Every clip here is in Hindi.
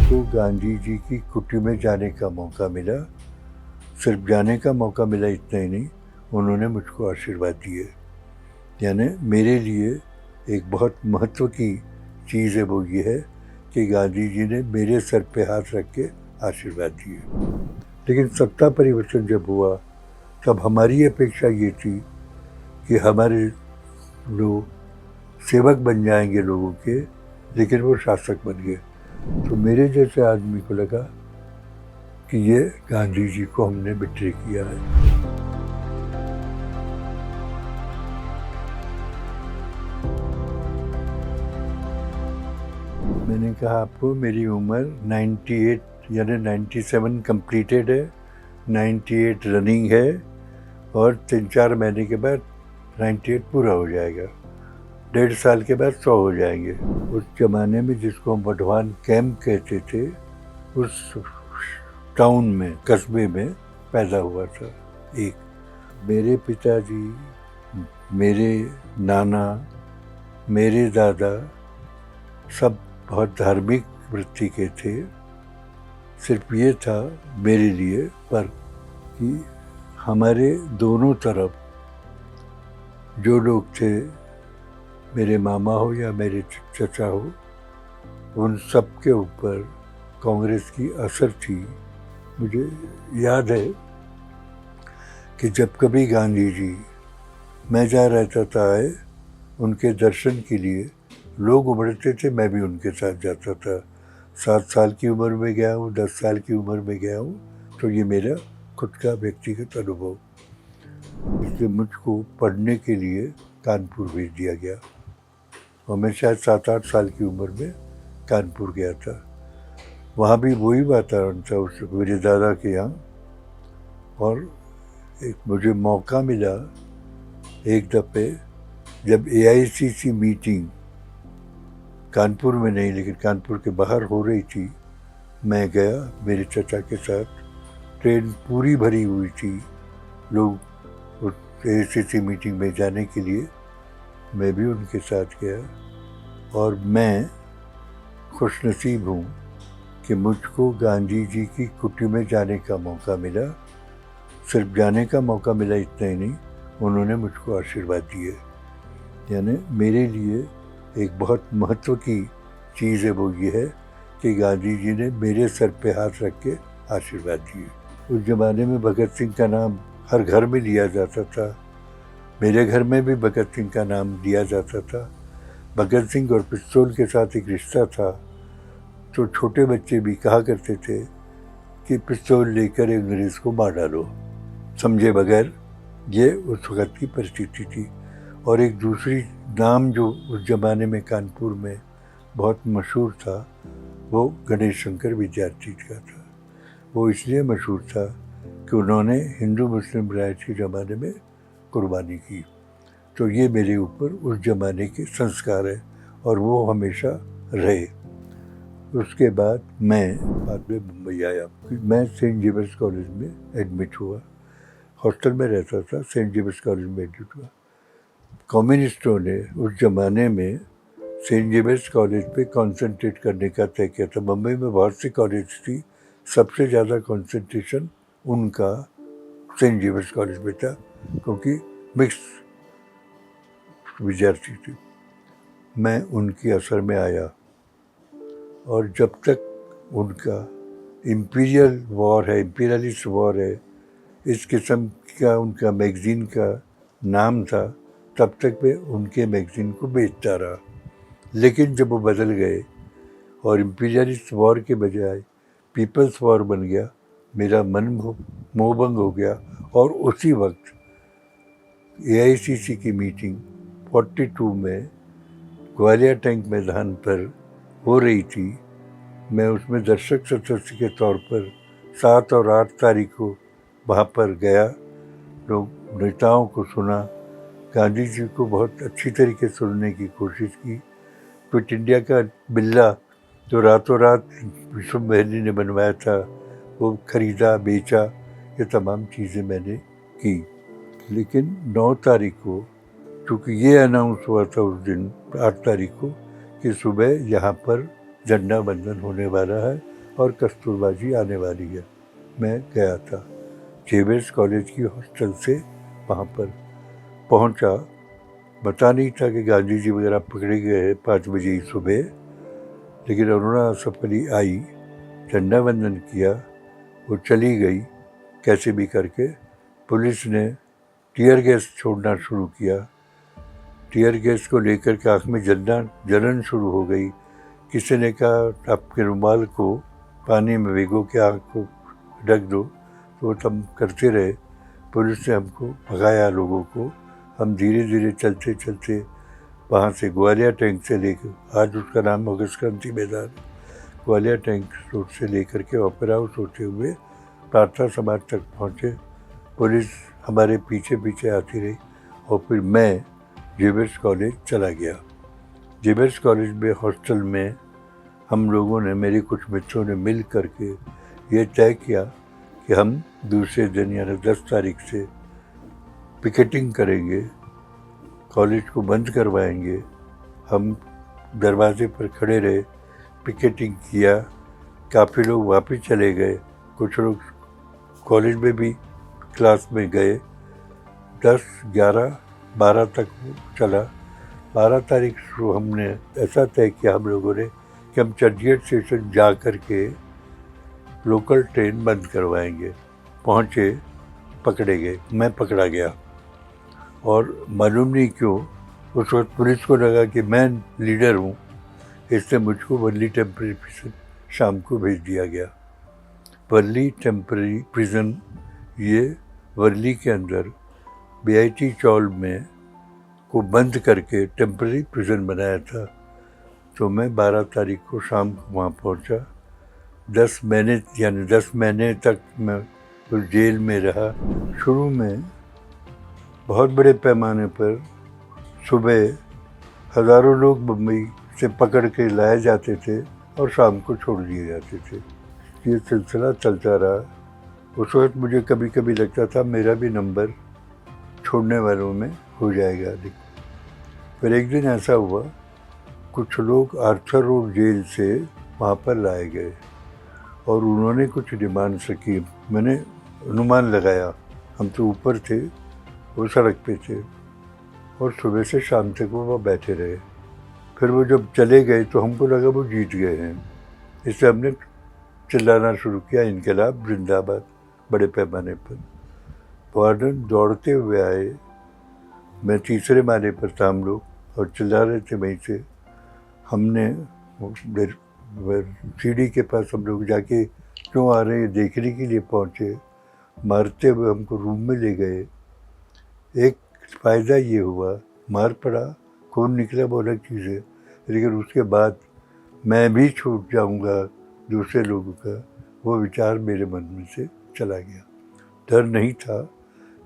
मुझको गांधी जी की कुटी में जाने का मौका मिला। सिर्फ जाने का मौका मिला इतना ही नहीं, उन्होंने मुझको आशीर्वाद दिए। यानी मेरे लिए एक बहुत महत्व की चीज़ है वो ये है कि गांधी जी ने मेरे सर पे हाथ रख के आशीर्वाद दिए। लेकिन सत्ता परिवर्तन जब हुआ तब हमारी अपेक्षा ये थी कि हमारे लोग सेवक बन जाएंगे लोगों के, लेकिन वो शासक बन गए। तो मेरे जैसे आदमी को लगा कि ये गांधी जी को हमने बिट्रे किया है। मैंने कहा आपको मेरी उम्र 98 यानी 97 कंप्लीटेड है, 98 रनिंग है और 3-4 महीने के बाद 98 पूरा हो जाएगा। 1.5 साल के बाद 100 हो जाएंगे। उस जमाने में जिसको हम वढवान कैंप कहते थे, उस टाउन में, कस्बे में पैदा हुआ था। एक मेरे पिताजी, मेरे नाना, मेरे दादा सब बहुत धार्मिक वृत्ति के थे। सिर्फ ये था मेरे लिए पर कि हमारे दोनों तरफ जो लोग थे, मेरे मामा हो या मेरे चचा हो, उन सब के ऊपर कांग्रेस की असर थी। मुझे याद है कि जब कभी गांधी जी, मैं जहाँ रहता था उनके दर्शन के लिए लोग उमड़ते थे, मैं भी उनके साथ जाता था। 7 साल की उम्र में गया हूँ, 10 साल की उम्र में गया हूँ। तो ये मेरा खुद का व्यक्तिगत अनुभव। इसलिए मुझको पढ़ने के लिए कानपुर भेज दिया गया और मैं शायद 7-8 साल की उम्र में कानपुर गया था। वहाँ भी वही वातावरण था उस मेरे दादा के यहाँ। और एक मुझे मौका मिला एक दफ़े जब AICC मीटिंग कानपुर में नहीं लेकिन कानपुर के बाहर हो रही थी, मैं गया मेरे चचा के साथ। ट्रेन पूरी भरी हुई थी, लोग उस AICC मीटिंग में जाने के लिए, मैं भी उनके साथ गया। और मैं खुशनसीब हूँ कि मुझको गांधी जी की कुटी में जाने का मौका मिला। सिर्फ जाने का मौका मिला इतना ही नहीं, उन्होंने मुझको आशीर्वाद दिए। यानी मेरे लिए एक बहुत महत्व की चीज़ है वो ये है कि गांधी जी ने मेरे सर पे हाथ रख के आशीर्वाद दिए। उस ज़माने में भगत सिंह का नाम हर घर में लिया जाता था। मेरे घर में भी भगत सिंह का नाम लिया जाता था। भगत सिंह और पिस्तौल के साथ एक रिश्ता था। तो छोटे बच्चे भी कहा करते थे कि पिस्तौल लेकर अंग्रेज़ को मार डालो, समझे बगैर। ये उस वक्त की परिस्थिति थी। और एक दूसरी नाम जो उस ज़माने में कानपुर में बहुत मशहूर था, वो गणेश शंकर विद्यार्थी का था। वो इसलिए मशहूर था कि उन्होंने हिंदू मुस्लिम राइट्स के ज़माने में कुर्बानी की। तो ये मेरे ऊपर उस ज़माने के संस्कार है और वो हमेशा रहे। उसके बाद मैं बाद में मुंबई आया। मैं सेंट जेवियर्स कॉलेज में एडमिट हुआ। हॉस्टल में रहता था, सेंट जेवियर्स कॉलेज में एडमिट हुआ। कम्युनिस्टों ने उस ज़माने में सेंट जेवियर्स कॉलेज पे कंसंट्रेट करने का तय किया था। मुंबई में बहुत सी कॉलेज थी, सबसे ज़्यादा कंसंट्रेशन उनका सेंट जेवियर्स कॉलेज में था क्योंकि मिक्स विद्यार्थी थे। मैं उनकी असर में आया और जब तक उनका इम्पीरियल वॉर है, इम्पीरियलिस्ट वॉर है, इस किस्म का उनका मैगज़ीन का नाम था, तब तक मैं उनके मैगज़ीन को बेचता रहा। लेकिन जब वो बदल गए और इम्पीरियलिस्ट वॉर के बजाय पीपल्स वॉर बन गया, मेरा मन मोहभंग हो गया। और उसी वक्त AICC की मीटिंग 42 में ग्वालियर टैंक मैदान पर हो रही थी। मैं उसमें दर्शक सदस्य के तौर पर 7 और 8 तारीख को वहाँ पर गया। लोग नेताओं को सुना, गांधी जी को बहुत अच्छी तरीके से सुनने की कोशिश की। क्विट इंडिया का बिल्ला जो रातों रात विश्व महली ने बनवाया था, वो खरीदा, बेचा, ये तमाम चीज़ें मैंने की। लेकिन 9 तारीख को, चूँकि ये अनाउंस हुआ था उस दिन 8 तारीख को कि सुबह यहाँ पर झंडा बंधन होने वाला है और कस्तूरबा जी आने वाली है। मैं गया था जेवियर्स कॉलेज की हॉस्टल से, वहाँ पर पहुँचा। पता नहीं था कि गांधी जी वगैरह पकड़े गए हैं 5 बजे ही सुबह, लेकिन अरुणा आसफ अली आई, झंडा वंदन किया, वो चली गई कैसे भी करके। पुलिस ने टीयर गैस छोड़ना शुरू किया। टीयर गैस को लेकर के आँख में जलन शुरू हो गई। किसी ने कहा आपके रुमाल को पानी में भिगो के आँख को ढक दो, तो वो तब करते रहे। पुलिस ने हमको भगाया लोगों को। हम धीरे धीरे चलते चलते वहाँ से ग्वालियर टैंक से लेकर, आज उसका नाम अगस्त क्रांति मैदान, ग्वालियर टैंक रोड से लेकर के ओपेरा हाउस होते हुए प्रार्थना समाज तक पहुँचे। पुलिस हमारे पीछे पीछे आती रही और फिर मैं जेवियर्स कॉलेज चला गया। जेवियर्स कॉलेज में हॉस्टल में हम लोगों ने, मेरे कुछ मित्रों ने मिल करके ये तय किया कि हम दूसरे दिन यानी 10 तारीख से पिकेटिंग करेंगे, कॉलेज को बंद करवाएंगे। हम दरवाजे पर खड़े रहे, पिकेटिंग किया। काफ़ी लोग वापस चले गए, कुछ लोग कॉलेज में भी क्लास में गए। 10, 11, 12 तक चला। 12 तारीख को हमने ऐसा तय किया हम लोगों ने कि हम चर्चगेट स्टेशन जा कर के लोकल ट्रेन बंद करवाएंगे। पहुँचे, पकड़े गए, मैं पकड़ा गया। और मालूम नहीं क्यों उस वक्त पुलिस को लगा कि मैं लीडर हूँ, इसलिए मुझको वर्ली टेम्परेरी प्रिजन शाम को भेज दिया गया। वर्ली टेम्परेरी प्रिजन ये वर्ली के अंदर BIT चौल में को बंद करके टेम्परेरी प्रिजन बनाया था। तो मैं 12 तारीख को शाम को वहाँ पहुँचा। 10 महीने तक मैं उस जेल में रहा। शुरू में बहुत बड़े पैमाने पर सुबह हज़ारों लोग बम्बई से पकड़ के लाए जाते थे और शाम को छोड़ दिए जाते थे। ये सिलसिला चलता रहा। उस वक्त मुझे कभी कभी लगता था मेरा भी नंबर छोड़ने वालों में हो जाएगा। फिर एक दिन ऐसा हुआ, कुछ लोग आर्थर रोड जेल से वहाँ पर लाए गए और उन्होंने कुछ डिमांड्स रखी। मैंने अनुमान लगाया, हम तो ऊपर थे, वो सड़क पे थे और सुबह से शाम तक वो वहाँ बैठे रहे। फिर वो जब चले गए तो हमको लगा वो जीत गए हैं, इससे हमने चिल्लाना शुरू किया, इनकलाब जिंदाबाद, बड़े पैमाने पर। वार्डन दौड़ते हुए आए, मैं तीसरे माले पर था, हम लोग और चिल्ला रहे थे वहीं से। हमने सीढ़ी के पास हम लोग जाके क्यों आ रहे हैं देखने के लिए पहुँचे। मारते हुए हमको रूम में ले गए। एक फ़ायदा ये हुआ, मार पड़ा, खून निकला वो अलग चीज़ है, लेकिन उसके बाद मैं भी छूट जाऊंगा दूसरे लोगों का, वो विचार मेरे मन में से चला गया। डर नहीं था,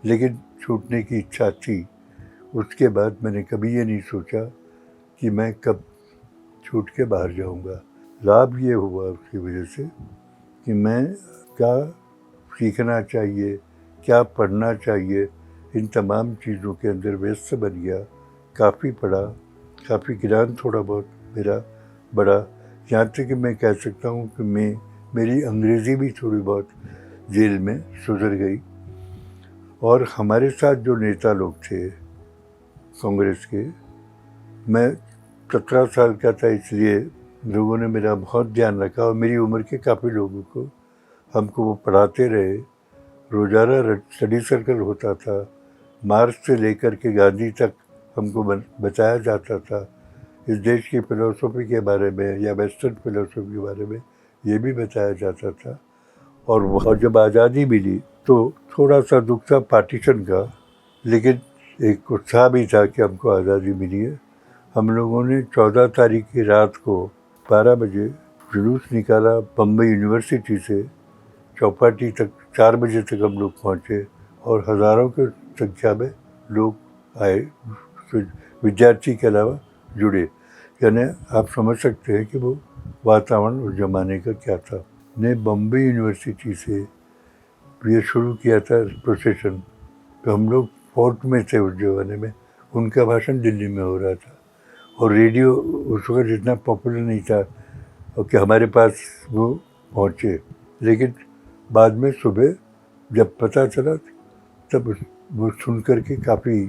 लेकिन छूटने की इच्छा थी। उसके बाद मैंने कभी ये नहीं सोचा कि मैं कब छूट के बाहर जाऊंगा। लाभ ये हुआ उसकी वजह से कि मैं क्या सीखना चाहिए, क्या पढ़ना चाहिए, इन तमाम चीज़ों के अंदर व्यस्त बन गया। काफ़ी पढ़ा, काफ़ी ज्ञान थोड़ा बहुत मेरा बढ़ा। यहाँ तक कि मैं कह सकता हूँ कि मेरी अंग्रेज़ी भी थोड़ी बहुत जेल में सुधर गई। और हमारे साथ जो नेता लोग थे कांग्रेस के, मैं 17 साल का था, इसलिए लोगों ने मेरा बहुत ध्यान रखा और मेरी उम्र के काफ़ी लोगों को हमको वो पढ़ाते रहे। रोज़ाना स्टडी सर्कल होता था, मार्क्स से लेकर के गांधी तक हमको बताया जाता था इस देश की फ़िलासफ़ी के बारे में या वेस्टर्न फ़िलासफ़ी के बारे में, ये भी बताया जाता था। और जब आज़ादी मिली तो थोड़ा सा दुख था पार्टीशन का, लेकिन एक उत्साह भी था कि हमको आज़ादी मिली है। हम लोगों ने 14 तारीख की रात को 12 बजे जुलूस निकाला बम्बई यूनिवर्सिटी से चौपाटी तक। 4 बजे तक हम लोग पहुँचे और हज़ारों की संख्या में लोग आए, विद्यार्थी के अलावा जुड़े। यानी आप समझ सकते हैं कि वो वातावरण उस ज़माने का क्या था। ने बम्बई यूनिवर्सिटी से ये शुरू किया था प्रोसेशन, तो हम लोग फोर्ट में थे उस ज़माने में। उनका भाषण दिल्ली में हो रहा था और रेडियो उस वक्त इतना पॉपुलर नहीं था और कि हमारे पास वो पहुँचे। लेकिन बाद में सुबह जब पता चला तब वो सुन कर के काफ़ी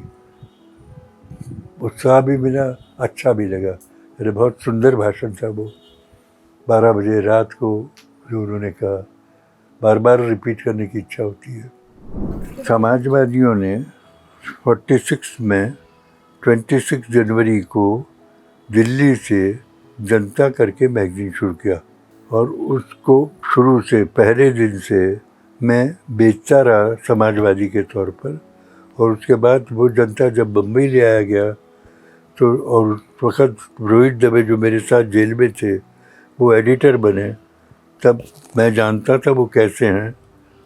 उत्साह भी मिला, अच्छा भी लगा। अरे बहुत सुंदर भाषण था वो। 12 बजे रात को जो उन्होंने कहा, बार बार रिपीट करने की इच्छा होती है। समाजवादियों ने 46 में 26 जनवरी को दिल्ली से जनता करके मैगजीन शुरू किया और उसको शुरू से पहले दिन से मैं बेचता रहा समाजवादी के तौर पर। और उसके बाद वो जनता जब बम्बई ले आया गया तो, और उस वक्त रोहित दबे जो मेरे साथ जेल में थे वो एडिटर बने, तब मैं जानता था वो कैसे हैं।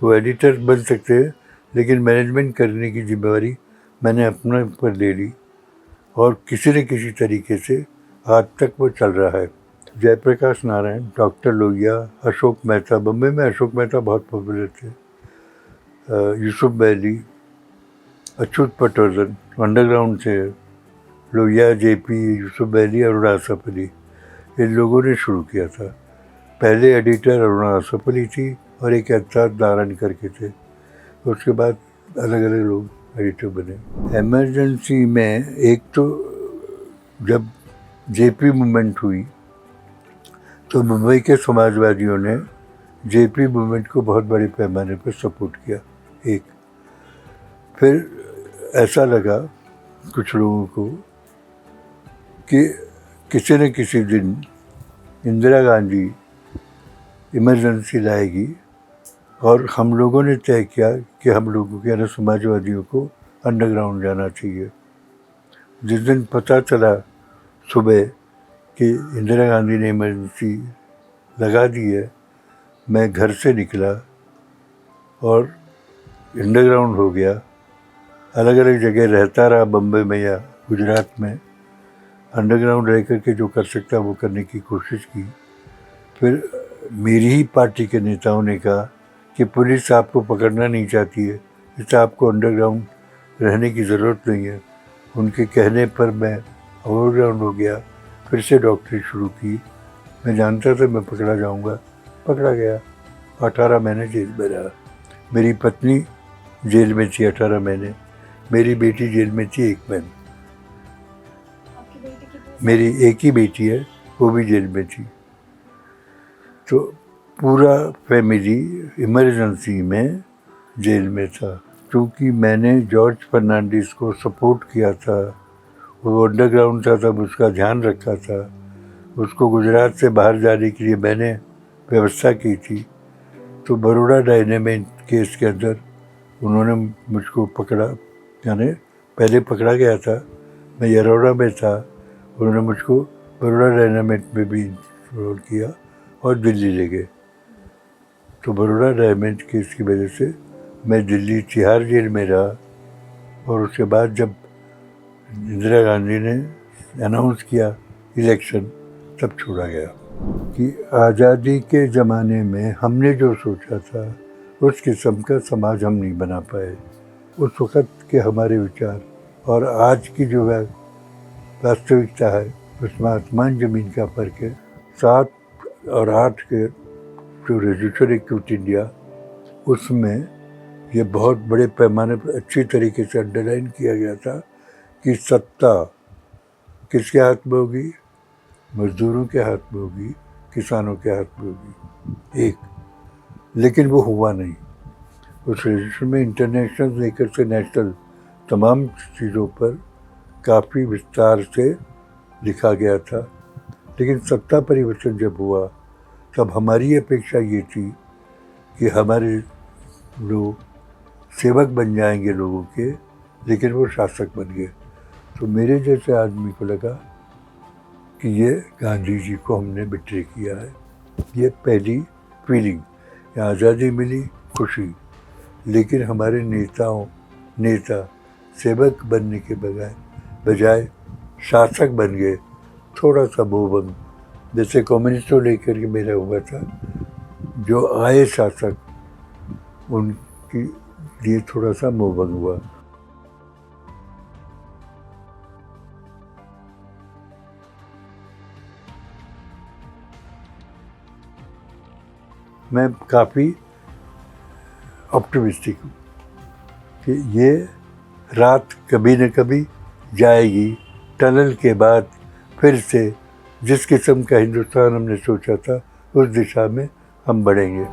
वो एडिटर बन सकते हैं, लेकिन मैनेजमेंट करने की जिम्मेवारी मैंने अपने ऊपर ले ली और किसी न किसी तरीके से आज तक वो चल रहा है। जयप्रकाश नारायण, डॉक्टर लोहिया, अशोक मेहता, बम्बई में अशोक मेहता बहुत पॉपुलर थे, यूसुफ बैली, अच्युत पटवर्धन अंडरग्राउंड थे, लोहिया, जेपी, यूसुफ बैली, अरुणा आसफ अली, इन लोगों ने शुरू किया था। पहले एडिटर अरुणा आसफ अली थी और एक एहतियात नारायण करके थे। उसके बाद अलग अलग लोग एडिटर बने। इमरजेंसी में एक तो जब जेपी मूवमेंट हुई तो मुंबई के समाजवादियों ने जेपी मूवमेंट को बहुत बड़े पैमाने पर सपोर्ट किया। एक फिर ऐसा लगा कुछ लोगों को कि किसी न किसी दिन इंदिरा गांधी इमरजेंसी लाएगी और हम लोगों ने तय किया कि हम लोगों के यानी समाजवादियों को अंडरग्राउंड जाना चाहिए। जिस दिन पता चला सुबह कि इंदिरा गांधी ने इमरजेंसी लगा दी है, मैं घर से निकला और अंडरग्राउंड हो गया। अलग अलग जगह रहता रहा, बम्बई में या गुजरात में। अंडरग्राउंड रह कर के जो कर सकता वो करने की कोशिश की। फिर मेरी ही पार्टी के नेताओं ने कहा कि पुलिस आपको पकड़ना नहीं चाहती है, इससे आपको अंडरग्राउंड रहने की ज़रूरत नहीं है। उनके कहने पर मैं ओवरग्राउंड हो गया, फिर से डॉक्टरी शुरू की। मैं जानता था मैं पकड़ा जाऊंगा, पकड़ा गया। 18 महीने जेल में रहा। मेरी पत्नी जेल में थी 18 महीने, मेरी बेटी जेल में थी 1 महीने। मेरी एक ही बेटी है, वो भी जेल में थी। तो पूरा फैमिली इमरजेंसी में जेल में था। क्योंकि मैंने जॉर्ज फर्नांडिस को सपोर्ट किया था, वो अंडरग्राउंड था, तब उसका ध्यान रखा था, उसको गुजरात से बाहर जाने के लिए मैंने व्यवस्था की थी। तो बड़ौदा डायनेमाइट केस के अंदर उन्होंने मुझको पकड़ा, यानी पहले पकड़ा गया था, मैं यरोड़ा में था, उन्होंने मुझको बड़ौदा डायनेमाइट में भी रोल किया और दिल्ली ले गए। तो बड़ौदा डायनेमाइट केस की वजह से मैं दिल्ली तिहाड़ जेल में रहा। और उसके बाद जब इंदिरा गांधी ने अनाउंस किया इलेक्शन, तब छोड़ा गया। कि आज़ादी के ज़माने में हमने जो सोचा था उस किस्म का समाज हम नहीं बना पाए। उस वक़्त के हमारे विचार और आज की जो है वास्तविकता है, उसमें आसमान ज़मीन का फ़र्क है। 7 और 8 के जो रेजोल्यूशन है क्विट इंडिया, उसमें ये बहुत बड़े पैमाने पर अच्छी तरीके से अंडरलाइन किया गया था कि सत्ता किसके हाथ में होगी? मजदूरों के हाथ में होगी, किसानों के हाथ में होगी। एक, लेकिन वो हुआ नहीं। उस रेजोल्यूशन में इंटरनेशनल लेकर से नेशनल तमाम चीज़ों पर काफ़ी विस्तार से लिखा गया था। लेकिन सत्ता परिवर्तन जब हुआ तब हमारी अपेक्षा ये थी कि हमारे लोग सेवक बन जाएंगे लोगों के, लेकिन वो शासक बन गए। तो मेरे जैसे आदमी को लगा कि ये गांधी जी को हमने बिट्रे किया है। ये पहली फीलिंग, आज़ादी मिली, खुशी, लेकिन हमारे नेता सेवक बनने के बजाय शासक बन गए। थोड़ा सा मोहभंग, जैसे कम्युनिस्टों लेकर के मेरा हुआ था, जो आए शासक उनकी लिए थोड़ा सा मोहभंग हुआ। मैं काफ़ी ऑप्टिमिस्टिक हूँ कि ये रात कभी न कभी जाएगी। टनल के बाद फिर से जिस किस्म का हिंदुस्तान हमने सोचा था उस दिशा में हम बढ़ेंगे।